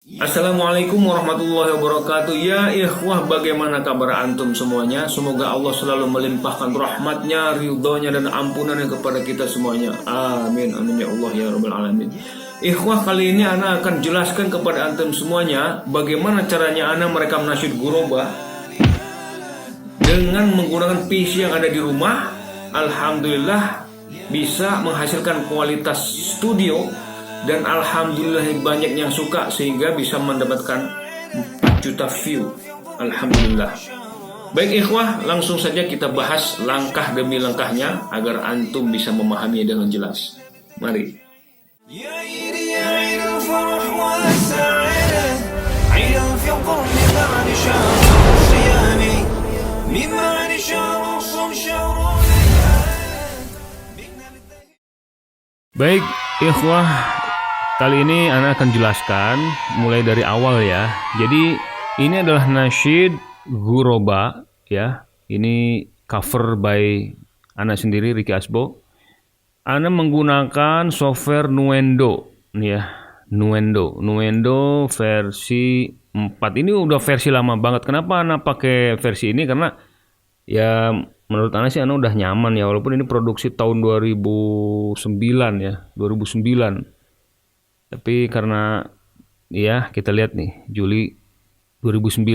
Assalamualaikum warahmatullahi wabarakatuh. Ya ikhwah, bagaimana kabar antum semuanya? Semoga Allah selalu melimpahkan rahmatnya, ridhonya dan ampunannya kepada kita semuanya. Amin, amin ya Allah ya rabbal alamin. Ikhwah, kali ini ana akan jelaskan kepada antum semuanya bagaimana caranya ana merekam nasyid guroba dengan menggunakan PC yang ada di rumah. Alhamdulillah bisa menghasilkan kualitas studio, dan alhamdulillah banyak yang suka sehingga bisa mendapatkan 4 juta view. Alhamdulillah. Baik ikhwah, langsung saja kita bahas langkah demi langkahnya agar antum bisa memahami dengan jelas. Mari. Baik ikhwah, kali ini ana akan jelaskan mulai dari awal ya. Jadi ini adalah nasyid guroba ya. Ini cover by ana sendiri, Ricky Asbo. Ana menggunakan software Nuendo ya. Nuendo versi 4. Ini udah versi lama banget. Kenapa ana pakai versi ini? Karena ya menurut ana sih ana udah nyaman ya, walaupun ini produksi tahun 2009 ya, 2009. Tapi karena ya kita lihat nih Juli 2009.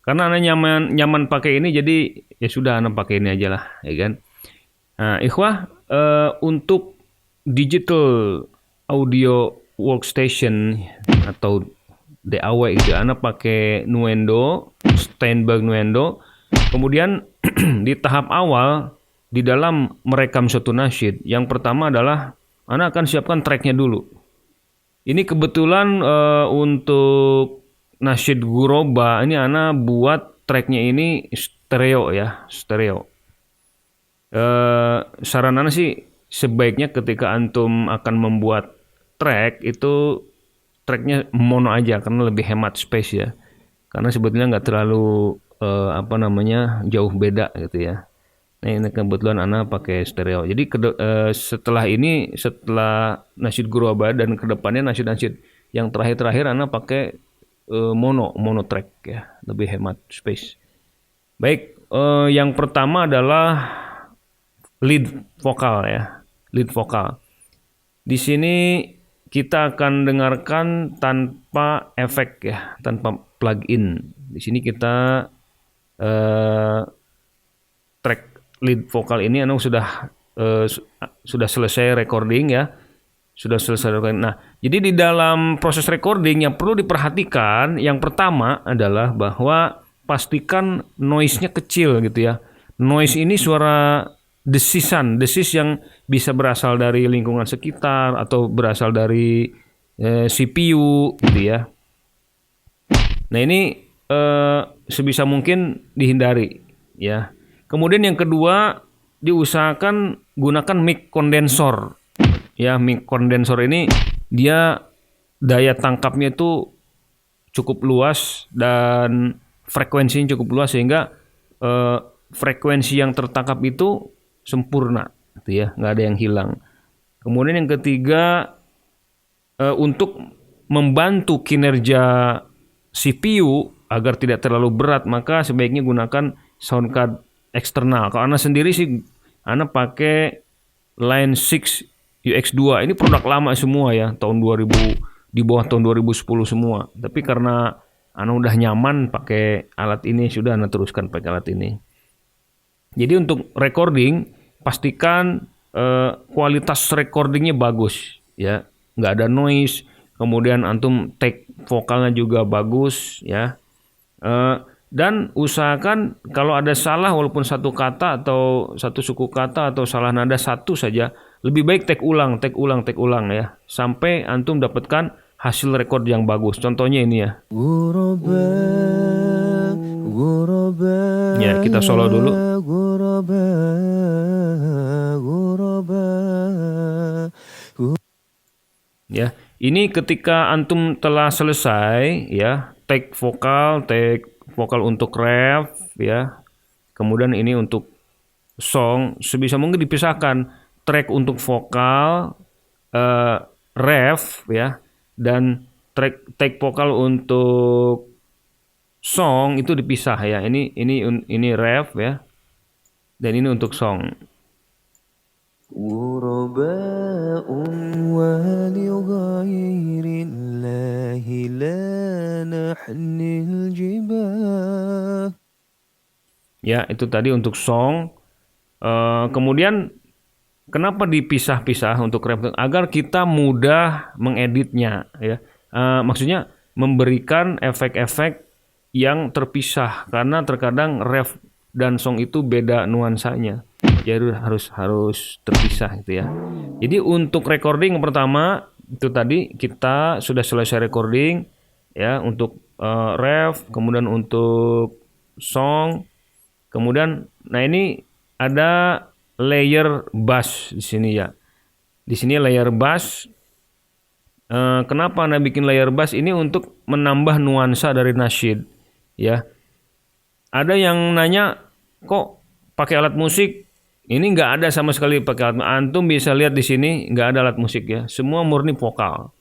Karena ana nyaman pakai ini, jadi ya sudah ana pakai ini aja lah, ya kan. Nah, ikhwah, untuk digital audio workstation atau DAW itu ana pakai Nuendo, Steinberg Nuendo. Kemudian di tahap awal di dalam merekam suatu nasyid, yang pertama adalah ana akan siapkan tracknya dulu. Ini kebetulan untuk nasyid guroba ini ana buat tracknya ini stereo ya, stereo. Saran ana sih sebaiknya ketika antum akan membuat track itu tracknya mono aja karena lebih hemat space ya. Karena sebetulnya nggak terlalu jauh beda gitu ya. Nah, ini kebetulan ana pakai stereo. Jadi setelah nasyid guroba dan kedepannya nasyid yang terakhir ana pakai mono track ya, lebih hemat space. Baik, yang pertama adalah lead vokal ya, lead vokal. Di sini kita akan dengarkan tanpa efek ya, tanpa plugin. Di sini kita track lead vokal ini ana sudah selesai recording ya. Sudah selesai recording. Nah, jadi di dalam proses recording yang perlu diperhatikan yang pertama adalah bahwa pastikan noise-nya kecil gitu ya. Noise ini suara desis yang bisa berasal dari lingkungan sekitar atau berasal dari CPU gitu ya. Nah, ini sebisa mungkin dihindari ya. Kemudian yang kedua, diusahakan gunakan mic kondensor. Ya, mic kondensor ini dia daya tangkapnya itu cukup luas dan frekuensinya cukup luas sehingga frekuensi yang tertangkap itu sempurna gitu ya, nggak ada yang hilang. Kemudian yang ketiga, untuk membantu kinerja CPU agar tidak terlalu berat, maka sebaiknya gunakan sound card eksternal. Kalau ana sendiri sih ana pakai Line 6 UX2. Ini produk lama semua ya, tahun 2000, di bawah tahun 2010 semua. Tapi karena ana udah nyaman pakai alat ini, sudah ana teruskan pakai alat ini. Jadi untuk recording pastikan kualitas recordingnya bagus ya, nggak ada noise. Kemudian antum take vokalnya juga bagus ya. Dan usahakan kalau ada salah walaupun satu kata atau satu suku kata atau salah nada satu saja, lebih baik take ulang ya, sampai antum dapatkan hasil rekord yang bagus. Contohnya ini ya. Ya, kita solo dulu. Ya, ini ketika antum telah selesai ya, take vokal untuk ref ya. Kemudian ini untuk song, sebisa mungkin dipisahkan track untuk vokal, ref ya, dan take vokal untuk song itu dipisah ya. Ini ref ya. Dan ini untuk song. غرباء ولغير الله لا نحمل الجباه. Ya, itu tadi untuk song. Kemudian kenapa dipisah-pisah untuk ref? Agar kita mudah mengeditnya ya. Maksudnya memberikan efek-efek yang terpisah karena terkadang ref dan song itu beda nuansanya. Jadi harus terpisah gitu ya. Jadi untuk recording yang pertama itu tadi kita sudah selesai recording ya untuk ref, kemudian untuk song, kemudian nah ini ada layer bass di sini ya. Di sini layer bass. Kenapa Anda bikin layer bass ini untuk menambah nuansa dari nasyid ya. Ada yang nanya kok pakai alat musik? Ini nggak ada sama sekali pakai alat. Antum bisa lihat di sini nggak ada alat musik ya. Semua murni vokal.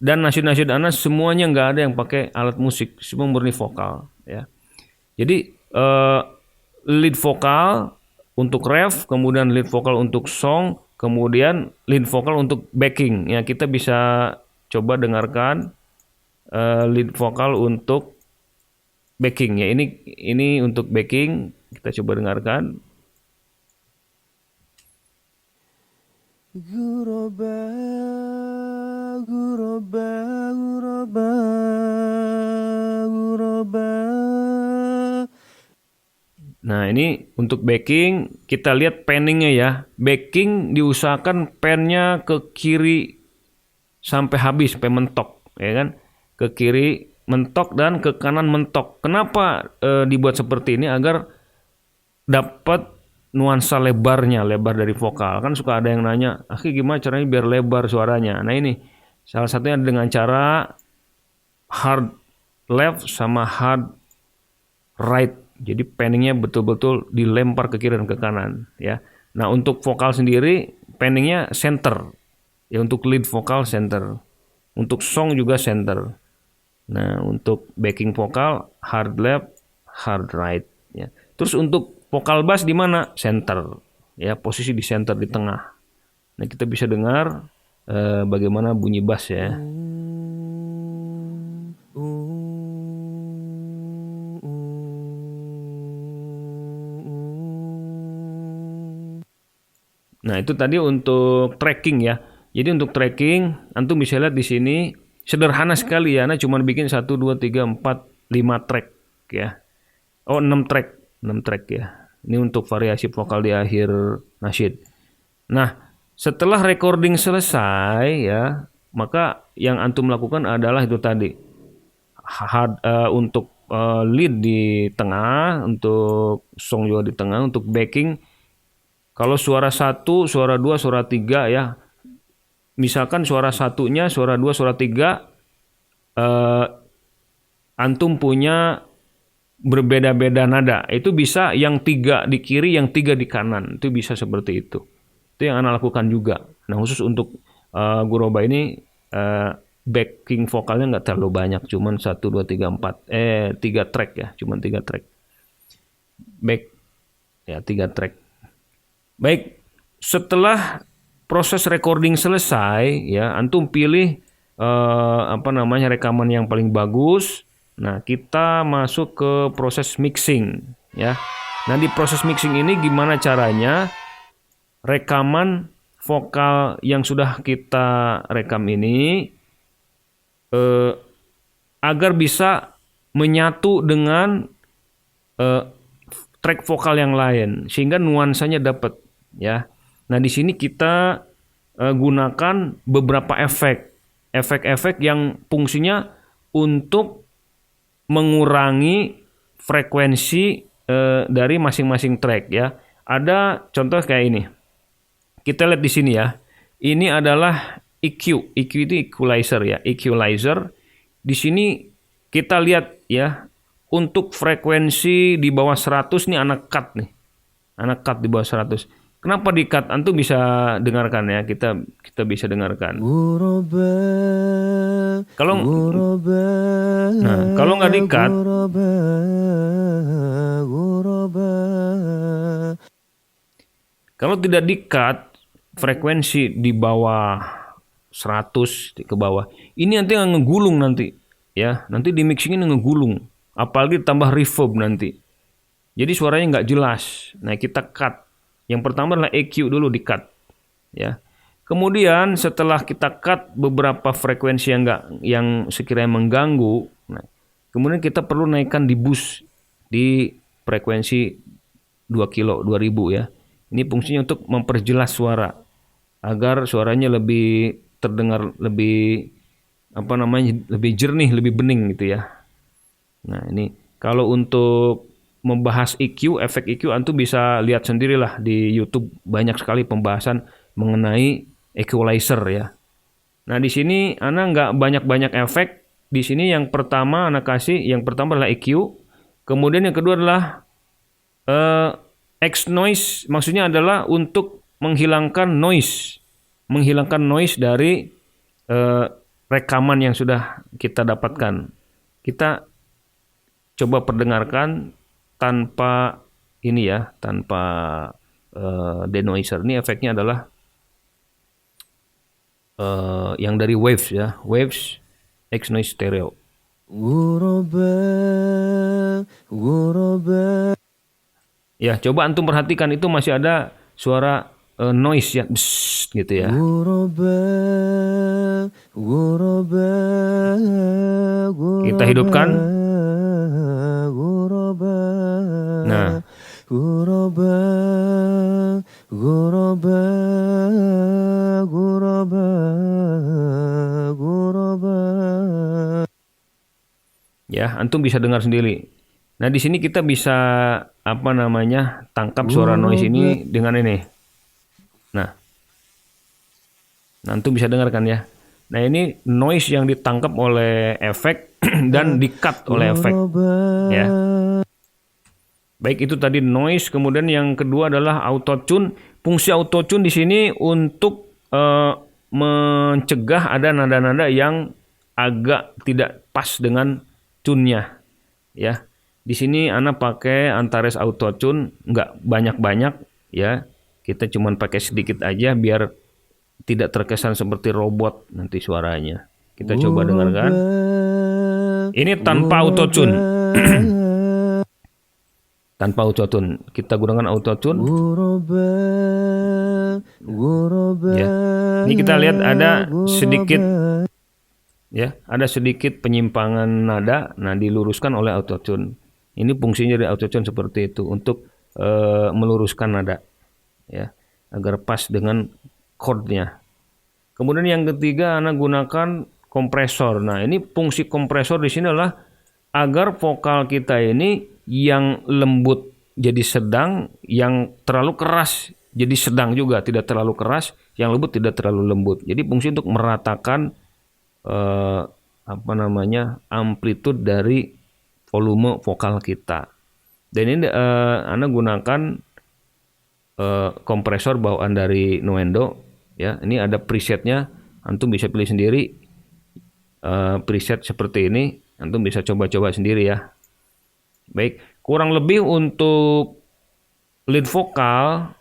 Dan nasyid-nasyid Anas semuanya nggak ada yang pakai alat musik. Semua murni vokal ya. Jadi lead vokal untuk ref, kemudian lead vokal untuk song, kemudian lead vokal untuk backing. Ya kita bisa coba dengarkan lead vokal untuk backing ya. Ini untuk backing kita coba dengarkan. غرباء غرباء غرباء غرباء. Nah ini untuk backing kita lihat panningnya ya. Backing diusahakan pennya ke kiri sampai habis, sampai mentok ya kan. Ke kiri mentok dan ke kanan mentok. Kenapa dibuat seperti ini? Agar dapat nuansa lebar dari vokal. Kan suka ada yang nanya, "Akhi gimana caranya biar lebar suaranya?" Nah ini salah satunya dengan cara hard left sama hard right. Jadi panningnya betul-betul dilempar ke kiri dan ke kanan ya. Nah untuk vokal sendiri panningnya center. Ya untuk lead vokal center. Untuk song juga center. Nah untuk backing vokal hard left, hard right ya. Terus untuk vokal bass di mana? Center. Ya, posisi di center di tengah. Nah, kita bisa dengar bagaimana bunyi bass ya. Nah, itu tadi untuk tracking ya. Jadi untuk tracking, antum bisa lihat di sini sederhana sekali ya. Nah, cuma bikin 1 2 3 4 5 track ya. Oh, 6 track, 6 track ya. Ini untuk variasi vokal di akhir nasyid. Nah, setelah recording selesai ya, maka yang antum lakukan adalah itu tadi. Untuk lead di tengah, untuk song juga di tengah, untuk backing kalau suara 1, suara 2, suara 3 ya. Misalkan suara satunya, suara 2, suara 3 antum punya berbeda-beda nada. Itu bisa yang 3 di kiri, yang 3 di kanan. Itu bisa seperti itu. Itu yang Ana lakukan juga. Nah khusus untuk Guroba ini backing vokalnya nggak terlalu banyak. Cuman 1, 2, 3, 4. 3 track ya. Cuman 3 track. Back. Ya 3 track. Baik. Setelah proses recording selesai ya. Antum pilih rekaman yang paling bagus. Nah, kita masuk ke proses mixing ya. Nah, di proses mixing ini gimana caranya rekaman vokal yang sudah kita rekam ini agar bisa menyatu dengan track vokal yang lain sehingga nuansanya dapat ya. Nah, di sini kita gunakan beberapa efek yang fungsinya untuk mengurangi frekuensi dari masing-masing track ya. Ada contoh kayak ini. Kita lihat di sini ya. Ini adalah EQ. EQ itu equalizer ya. Equalizer. Di sini kita lihat ya. Untuk frekuensi di bawah 100 nih anak cut nih. Anak cut di bawah 100. Kenapa di-cut? Antum bisa dengarkan ya. Kita bisa dengarkan. غرباء Kalau غرباء kalau nggak di-cut, غرباء غرباء kalau tidak di-cut frekuensi di bawah 100 ke bawah. Ini nanti yang ngegulung nanti ya. Nanti di mixingnya ngegulung. Apalagi tambah reverb nanti. Jadi suaranya nggak jelas. Nah, kita cut. Yang pertama adalah EQ dulu di-cut ya. Kemudian setelah kita cut beberapa frekuensi yang sekiranya mengganggu, nah, kemudian kita perlu naikkan di boost di frekuensi 2 kilo 2000 ya. Ini fungsinya untuk memperjelas suara agar suaranya lebih terdengar lebih lebih jernih, lebih bening gitu ya. Nah, ini kalau untuk membahas EQ, efek EQ antum bisa lihat sendirilah di YouTube, banyak sekali pembahasan mengenai equalizer ya. Nah, di sini ana nggak banyak-banyak efek. Di sini yang pertama yang pertama adalah EQ, kemudian yang kedua adalah X noise, maksudnya adalah untuk menghilangkan noise dari rekaman yang sudah kita dapatkan. Kita coba perdengarkan tanpa ini ya, tanpa denoiser. Ini efeknya adalah yang dari Waves ya, Waves X noise stereo. غرباء غرباء Ya, coba antum perhatikan itu masih ada suara noise ya, bsst, gitu ya. غرباء غرباء Kita hidupkan. غرباء Nah, غرباء غرباء غرباء غرباء ya, antum bisa dengar sendiri. Nah, di sini kita bisa tangkap suara noise ini dengan ini. Nah, antum bisa dengarkan ya. Nah, ini noise yang ditangkap oleh efek dan di-cut oleh efek ya. Baik, itu tadi noise. Kemudian yang kedua adalah autotune. Fungsi autotune di sini untuk mencegah ada nada-nada yang agak tidak pas dengan tune-nya ya. Di sini ana pakai Antares autotune, nggak banyak-banyak ya. Kita cuma pakai sedikit aja biar tidak terkesan seperti robot nanti suaranya. Kita coba dengarkan. Ini tanpa autotune. Tanpa autotune. Kita gunakan autotune. Ya. Ini kita lihat ada sedikit penyimpangan nada. Nah, diluruskan oleh autotune. Ini fungsinya dari autotune seperti itu untuk meluruskan nada ya, agar pas dengan chordnya. Kemudian yang ketiga ana gunakan kompresor. Nah, ini fungsi kompresor di sini adalah agar vokal kita ini yang lembut jadi sedang, yang terlalu keras jadi sedang juga, tidak terlalu keras, yang lembut tidak terlalu lembut. Jadi fungsi untuk meratakan amplitude dari volume vokal kita. Dan ini ana gunakan kompresor bawaan dari Nuendo ya. Ini ada presetnya, antum bisa pilih sendiri. Preset seperti ini antum bisa coba-coba sendiri ya. Baik, kurang lebih untuk lead vokal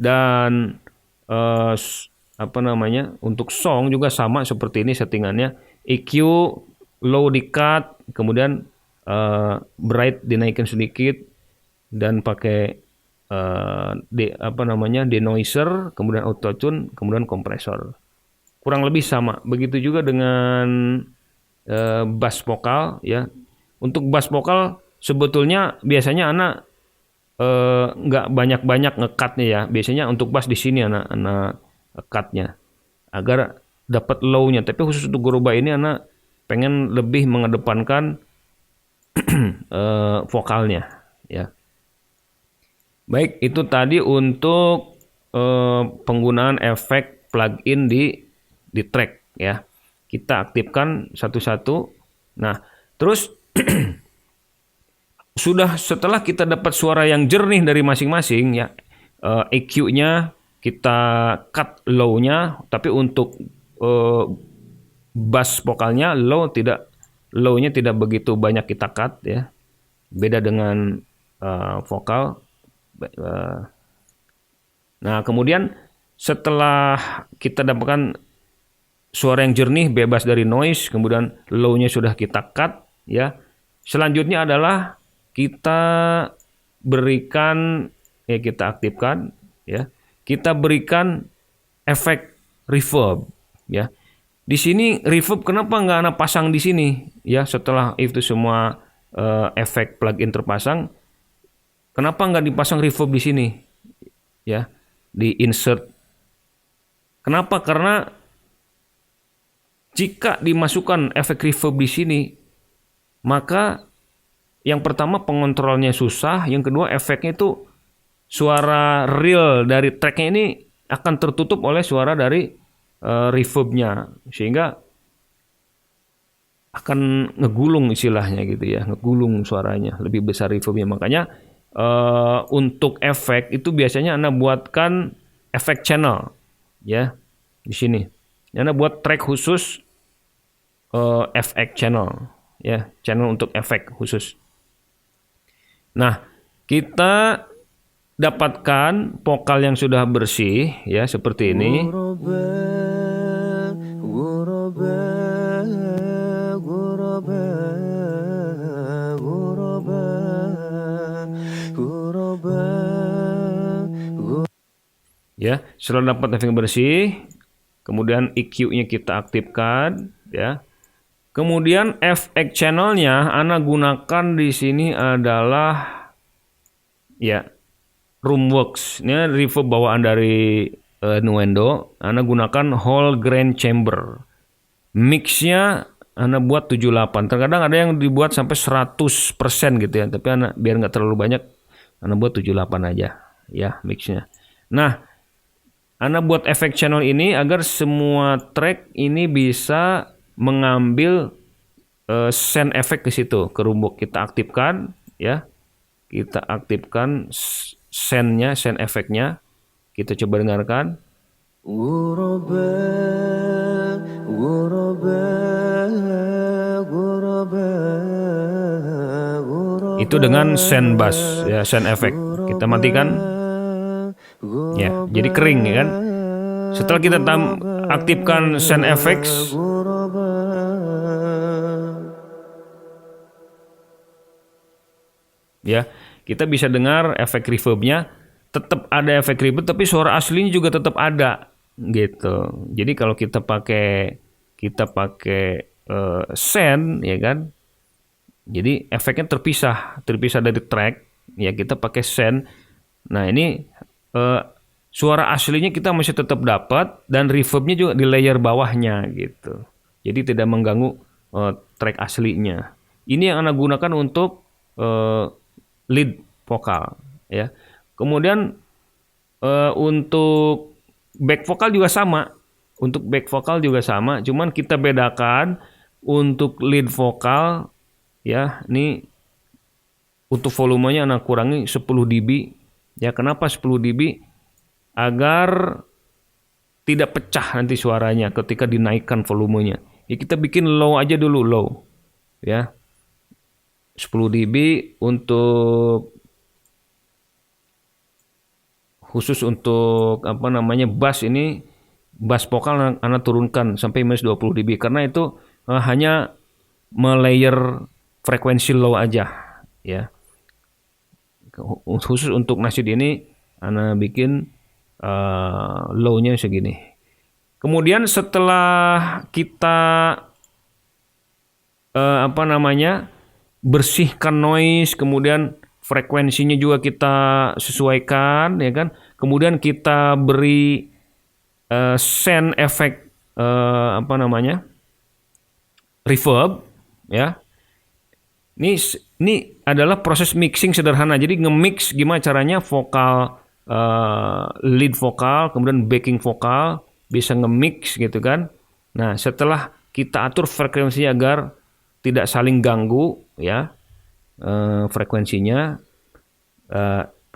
dan untuk song juga sama seperti ini settingannya. EQ low di-cut, kemudian bright dinaikkan sedikit dan pakai denoiser, kemudian autotune, kemudian kompresor. Kurang lebih sama. Begitu juga dengan bass vokal ya. Untuk bass vokal sebetulnya biasanya anak nggak banyak-banyak nge-cutnya ya. Biasanya untuk bass di sini anak cut-nya agar dapat low-nya. Tapi khusus untuk Goroba ini anak pengen lebih mengedepankan vokalnya ya. Baik, itu tadi untuk penggunaan efek plugin di track ya. Kita aktifkan satu-satu. Nah, terus setelah kita dapat suara yang jernih dari masing-masing ya, EQ-nya kita cut low-nya, tapi untuk bass vokalnya low-nya tidak begitu banyak kita cut ya. Beda dengan vokal. Nah, kemudian setelah kita dapatkan suara yang jernih, bebas dari noise, kemudian low-nya sudah kita cut ya. Selanjutnya adalah kita berikan kita aktifkan ya. Kita berikan efek reverb ya. Di sini reverb kenapa nggak Ana pasang di sini ya, setelah itu semua efek plugin terpasang, kenapa nggak dipasang reverb di sini ya, di insert. Kenapa? Karena jika dimasukkan efek reverb di sini, maka yang pertama pengontrolnya susah, yang kedua efeknya itu suara real dari tracknya ini akan tertutup oleh suara dari reverbnya, sehingga akan ngegulung istilahnya gitu ya, ngegulung suaranya, lebih besar reverbnya. Makanya untuk efek itu biasanya Anda buatkan efek channel ya di sini. Anda buat track khusus efek channel ya, channel untuk efek khusus. Nah, kita dapatkan vokal yang sudah bersih ya seperti ini. Ya, setelah dapat efek bersih, kemudian EQ-nya kita aktifkan ya. Kemudian efek channelnya Ana gunakan di sini adalah ya Roomworks. Ini reverb bawaan dari Nuendo. Ana gunakan whole grain chamber. Mixnya Ana buat 78. Terkadang ada yang dibuat sampai 100% gitu ya. Tapi Ana biar nggak terlalu banyak, Ana buat 78 aja ya mixnya. Nah, Ana buat efek channel ini agar semua track ini bisa mengambil send efek ke situ, ke Roomworks. Kita aktifkan ya. Kita aktifkan send efeknya. Kita coba dengarkan. Itu dengan send bass ya, send efek. Kita matikan. Ya, jadi kering ya kan. Setelah kita aktifkan send effects, ya, kita bisa dengar efek reverbnya. Tetap ada efek reverb, tapi suara aslinya juga tetap ada gitu. Jadi kalau kita pakai send ya kan, jadi efeknya terpisah dari track ya, kita pakai send. Nah ini suara aslinya kita masih tetap dapat, dan reverbnya juga di layer bawahnya gitu. Jadi tidak mengganggu track aslinya. Ini yang Anda gunakan untuk lead vokal ya. Kemudian untuk back vokal juga sama. Cuman kita bedakan untuk lead vokal ya. Ini untuk volumenya Anda kurangi 10 dB. Ya, kenapa 10 dB? Agar tidak pecah nanti suaranya ketika dinaikkan volumenya. Ya, kita bikin low aja dulu, low. Ya. 10 dB untuk khusus untuk bass ini, bass vokal Anda turunkan sampai minus 20 dB karena itu hanya melayer frekuensi low aja ya. Khusus untuk nasyid ini Anda bikin low-nya segini. Kemudian setelah kita bersihkan noise, kemudian frekuensinya juga kita sesuaikan ya kan. Kemudian kita beri send efek reverb ya. Ini adalah proses mixing sederhana. Jadi nge-mix gimana caranya vokal lead vokal, kemudian backing vokal bisa nge-mix gitu kan. Nah, setelah kita atur frekuensinya agar tidak saling ganggu ya, frekuensinya,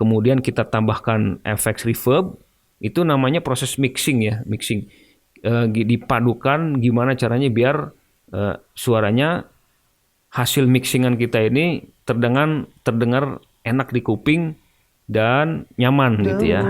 kemudian kita tambahkan efek reverb, itu namanya proses mixing ya, mixing. Dipadukan gimana caranya biar suaranya hasil mixingan kita ini terdengar enak di kuping dan nyaman gitu ya.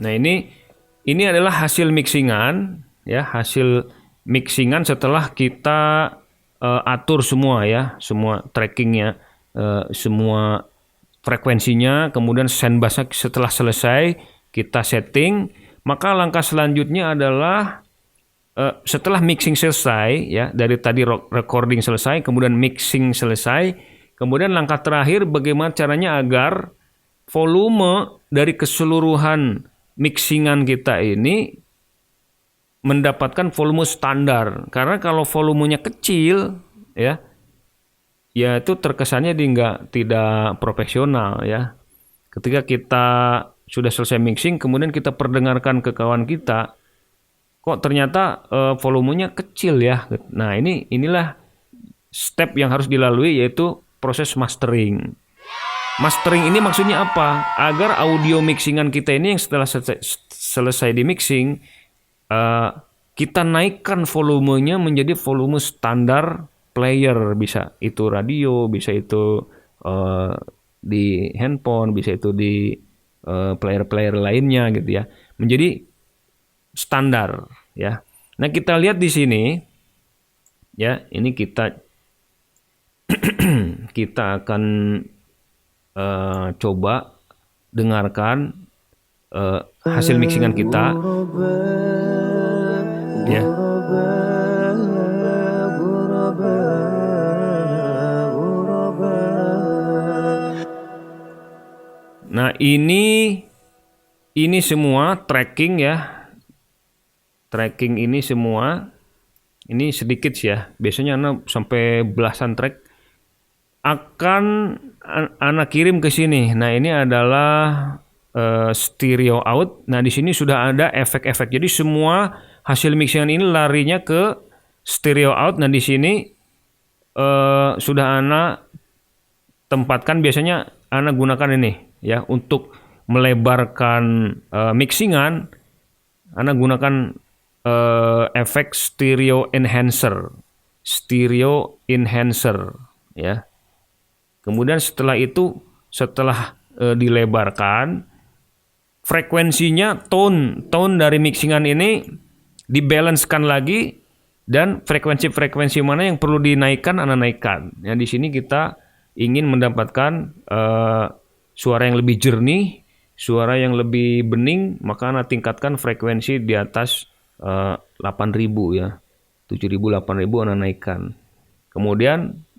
Nah, ini adalah hasil mixingan ya, hasil mixingan setelah kita atur semua ya, semua trackingnya, semua frekuensinya, kemudian sandbassnya setelah selesai kita setting, maka langkah selanjutnya adalah setelah mixing selesai ya, dari tadi recording selesai, kemudian mixing selesai, kemudian langkah terakhir bagaimana caranya agar volume dari keseluruhan mixingan kita ini mendapatkan volume standar. Karena kalau volumenya kecil ya itu terkesannya tidak profesional ya. Ketika kita sudah selesai mixing, kemudian kita perdengarkan ke kawan kita, kok ternyata volumenya kecil ya. Nah, inilah step yang harus dilalui, yaitu proses mastering. Mastering ini maksudnya apa? Agar audio mixingan kita ini yang setelah selesai di mixing, kita naikkan volumenya menjadi volume standar player, bisa itu radio, bisa itu di handphone, bisa itu di player-player lainnya gitu ya, menjadi standar ya. Nah, kita lihat di sini ya, ini kita akan coba dengarkan hasil mixingan kita ya. Nah, ini semua tracking ya. Tracking ini semua, ini sedikit sih ya. Biasanya Anak sampai belasan track akan Anak kirim ke sini. Nah, ini adalah stereo out. Nah, di sini sudah ada efek-efek. Jadi semua hasil mixingan ini larinya ke stereo out. Nah, di sini sudah Anak tempatkan, biasanya Anak gunakan ini ya untuk melebarkan mixingan. Anak gunakan efek stereo enhancer ya. Kemudian setelah itu, setelah dilebarkan, frekuensinya tone dari mixingan ini dibalancekan lagi, dan frekuensi mana yang perlu dinaikkan Anak naikkan. Ya, di sini kita ingin mendapatkan suara yang lebih jernih, suara yang lebih bening, maka Anak tingkatkan frekuensi di atas 8.000 ya. 7.000, 8.000 Anak naikkan. Kemudian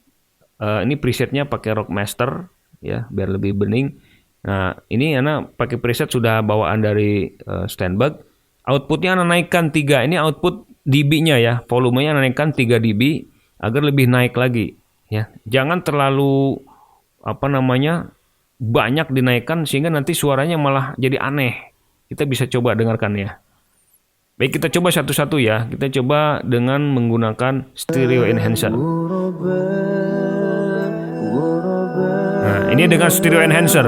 ini presetnya pakai Rockmaster ya, biar lebih bening. Nah, ini Anak pakai preset sudah bawaan dari Steinberg. Outputnya Anak naikkan 3. Ini output dB-nya ya, volumenya Anak naikkan 3 dB agar lebih naik lagi ya. Jangan terlalu banyak dinaikkan sehingga nanti suaranya malah jadi aneh. Kita bisa coba dengarkan ya. Baik, kita coba satu-satu ya. Kita coba dengan menggunakan stereo enhancer. Nah, ini dengan stereo enhancer.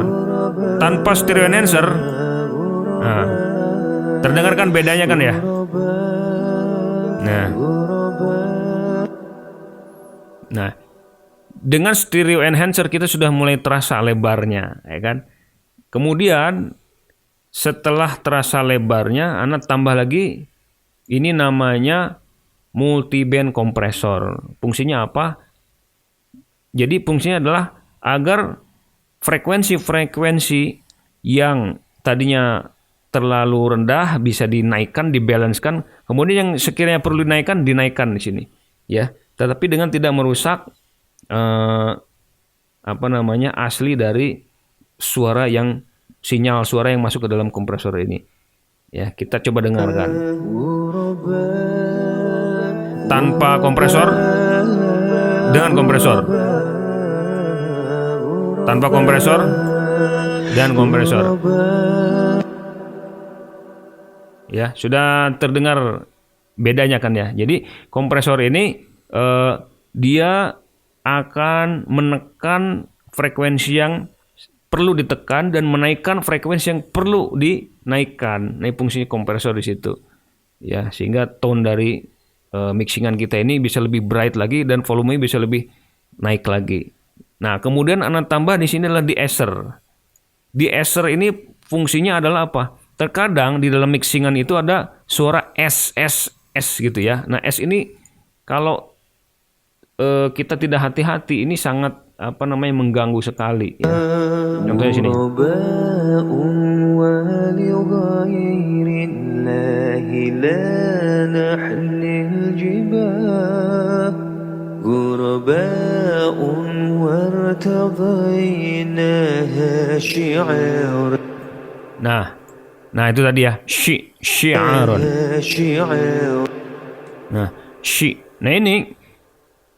Tanpa stereo enhancer, nah, terdengarkan bedanya kan ya. Nah, dengan stereo enhancer kita sudah mulai terasa lebarnya, ya kan? Kemudian setelah terasa lebarnya, Anak tambah lagi, ini namanya multiband kompresor. Fungsinya apa? Jadi fungsinya adalah agar frekuensi-frekuensi yang tadinya terlalu rendah bisa dinaikkan, dibalancekan. Kemudian yang sekiranya perlu dinaikkan di sini, ya. Tetapi dengan tidak merusak asli dari sinyal suara yang masuk ke dalam kompresor ini. Ya, kita coba dengarkan. Tanpa kompresor, dengan kompresor. Tanpa kompresor, dan kompresor. Ya, sudah terdengar bedanya kan ya. Jadi kompresor ini dia akan menekan frekuensi yang perlu ditekan dan menaikkan frekuensi yang perlu dinaikkan. Nah, fungsinya kompresor di situ. Ya, sehingga tone dari mixingan kita ini bisa lebih bright lagi dan volumenya bisa lebih naik lagi. Nah, kemudian Anda tambah di sini adalah de-esser. De-esser ini fungsinya adalah apa? Terkadang di dalam mixingan itu ada suara S gitu ya. Nah, S ini kalau kita tidak hati-hati ini sangat mengganggu sekali ya. Contohnya sini. Nah itu tadi ya, syi'arun. Nah, Nah ini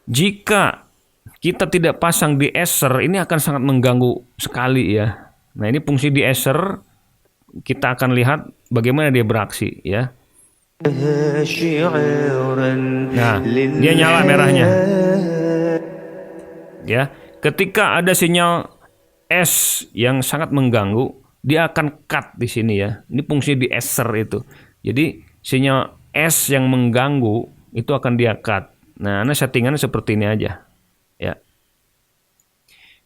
jika kita tidak pasang de-esser ini akan sangat mengganggu sekali ya. Nah ini fungsi de-esser, kita akan lihat bagaimana dia beraksi ya. Nah dia nyala merahnya ya. Ketika ada sinyal S yang sangat mengganggu, dia akan cut di sini ya. Ini fungsi de-esser itu. Jadi sinyal S yang mengganggu itu akan dia cut. Nah, Anda settingannya seperti ini aja. Ya.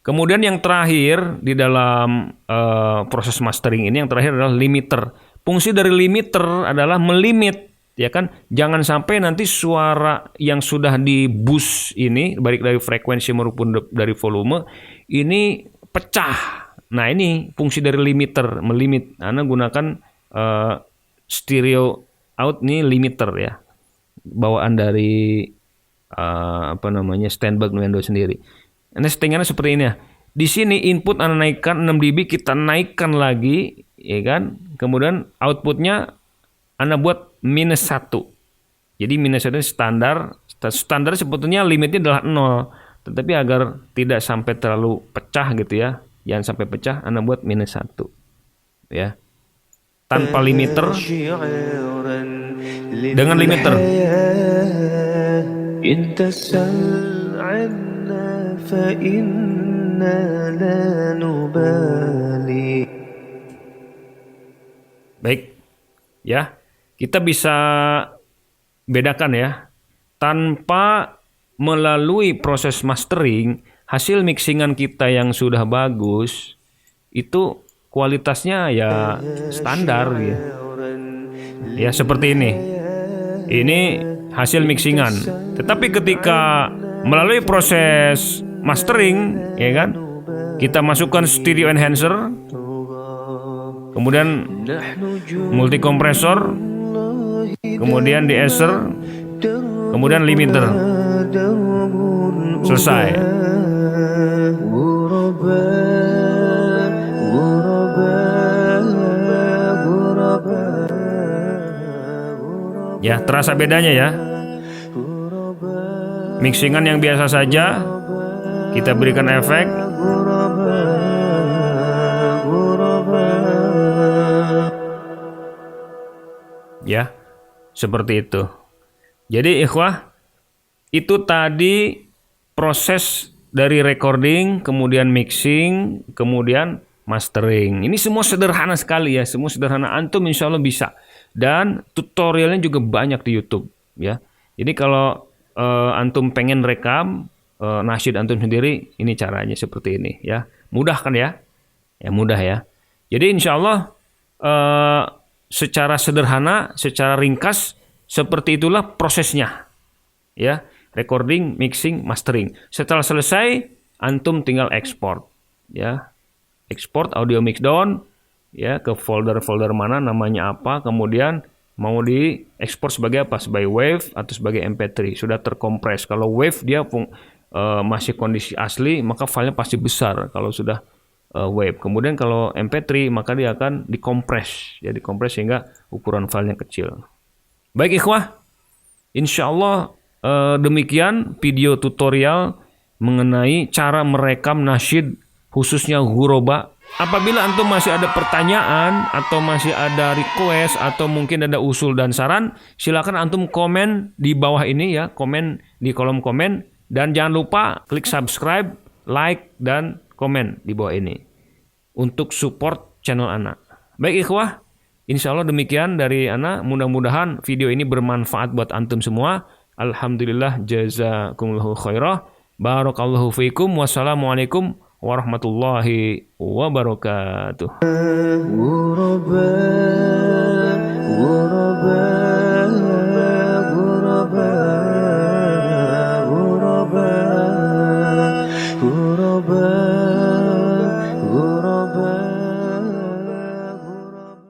Kemudian yang terakhir di dalam proses mastering ini, yang terakhir adalah limiter. Fungsi dari limiter adalah melimit, ya kan? Jangan sampai nanti suara yang sudah di boost ini, baik dari frekuensi maupun dari volume, ini pecah. Nah, ini fungsi dari limiter, melimit. Anda gunakan stereo out ini limiter ya. Bawaan dari Steinberg Nuendo sendiri. Nah, settingannya seperti ini ya. Di sini input Anda naikkan 6 dB, kita naikkan lagi, ya kan? Kemudian outputnya Anda buat -1. Jadi -1 standar. Standar sebetulnya limitnya adalah 0. Tetapi agar tidak sampai terlalu pecah gitu ya. Jangan sampai pecah, Anda buat -1. Ya. Tanpa limiter. Dengan limiter. Baik. Ya. Kita bisa bedakan ya. Tanpa melalui proses mastering, hasil mixingan kita yang sudah bagus itu kualitasnya ya standar ya. Ya seperti ini. Ini hasil mixingan. Tetapi ketika melalui proses mastering, ya kan, kita masukkan stereo enhancer, kemudian multi kompresor, kemudian de-esser, kemudian limiter. Selesai. Ya, terasa bedanya ya. Mixingan yang biasa saja, kita berikan efek. Ya, seperti itu. Jadi ikhwah, itu tadi proses dari recording, kemudian mixing, kemudian mastering. Ini semua sederhana sekali ya, semua sederhana. Antum insya Allah bisa. Dan tutorialnya juga banyak di YouTube ya. Jadi kalau antum pengen rekam nasyid antum sendiri, ini caranya seperti ini ya. Mudah kan ya? Ya mudah ya. Jadi insya Allah secara sederhana, secara ringkas seperti itulah prosesnya ya. Recording, mixing, mastering. Setelah selesai, antum tinggal ekspor ya. Ekspor audio mixdown ya ke folder-folder mana, namanya apa, kemudian mau diekspor sebagai apa, sebagai wave atau sebagai MP3, sudah terkompres. Kalau wave dia masih kondisi asli, maka filenya pasti besar kalau sudah wave. Kemudian kalau MP3 maka dia akan dikompres, ya dikompres sehingga ukuran filenya kecil. Baik ikhwah, insya Allah demikian video tutorial mengenai cara merekam nasyid khususnya ghuraba apabila antum masih ada pertanyaan atau masih ada request atau mungkin ada usul dan saran, silakan antum komen di bawah ini ya, komen di kolom komen, dan jangan lupa klik subscribe, like dan komen di bawah ini untuk support channel Ana. Baik ikhwah, insya Allah demikian dari Ana. Mudah-mudahan video ini bermanfaat buat antum semua. Alhamdulillah, jazakumullahu khairah. Barakallahu fiikum. Wassalamualaikum warahmatullahi wabarakatuh. غرباء غرباء